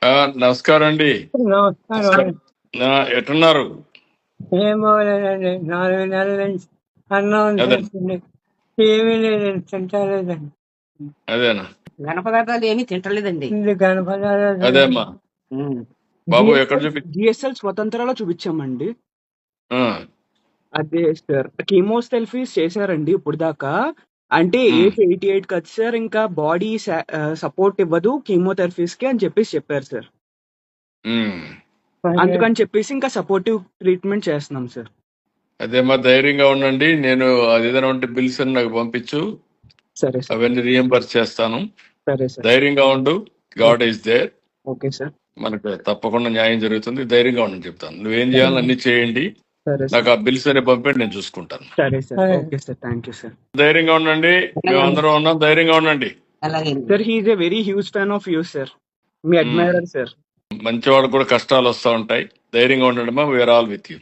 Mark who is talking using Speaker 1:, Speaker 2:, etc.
Speaker 1: ఆ, నమస్కారం అండి.
Speaker 2: నమస్కారం.
Speaker 1: ఎట్టున్నారు?
Speaker 2: ఏం బాగోలేదండి. 4 నెలల నుంచి అన్నం
Speaker 1: అదే
Speaker 2: తింటుంది. ఏమీ లేదండి, తింటలేదండి.
Speaker 1: అదేనా
Speaker 3: ఘన పదార్థాలు ఏమీ తింటలేదండి.
Speaker 2: ఇది గణపదాలు
Speaker 1: అదే అమ్మా. బాబు ఎక్కడ చూపి
Speaker 4: జిఎస్ఎల్ స్వతంత్రాలో చూపించామండి.
Speaker 1: ఆ,
Speaker 4: అదే సార్, కీమోథెరపీస్ చేశారండి ఇప్పుడు దాకా. అంటే
Speaker 1: ఉమ్,
Speaker 4: ఏజ్ 88 కదా సార్, ఇంకా బాడీ సపోర్ట్ ఇవ్వదు కీమోథెరపీస్ కి అని చెప్పారు సార్.
Speaker 1: ఉమ్.
Speaker 4: అందుకని చెప్పేసి ఇంకా సపోర్టివ్ ట్రీట్మెంట్ చేస్తున్నాం సార్.
Speaker 1: అదేమ్మా, ధైర్యంగా ఉండండి. నేను అది ఏదైనా ఉంటే బిల్స్ అని నాకు పంపించు,
Speaker 4: సరే సార్.
Speaker 1: అవన్నీ రియంబర్స్ చేస్తాను.
Speaker 4: సరే సార్.
Speaker 1: ధైర్యంగా ఉండు. God is there.
Speaker 4: Okay sir.
Speaker 1: మనకు తప్పకుండా న్యాయం జరుగుతుంది. ధైర్యంగా ఉండని చెప్తాను. నువ్వేం చేయాలో అన్ని చేయండి.
Speaker 4: సరే
Speaker 1: నాకు
Speaker 4: సార్.
Speaker 1: ఆ బిల్స్ అనే పంపండి, నేను చూసుకుంటాను.
Speaker 4: సరే sir. Okay sir. Thank you sir.
Speaker 1: ధైర్యంగా ఉండండి. మేమందరం ఉన్నాం. ధైర్యంగా ఉండండి.
Speaker 3: అలాగే
Speaker 4: sir, he is a very huge fan of you sir. మీ
Speaker 1: ఉమ్.
Speaker 4: Admirer sir.
Speaker 1: మంచివాడు కూడా కష్టాలు వస్తూ ఉంటాయి. ధైర్యంగా ఉండండి. మా వీఆర్ ఆల్ విత్ యూ.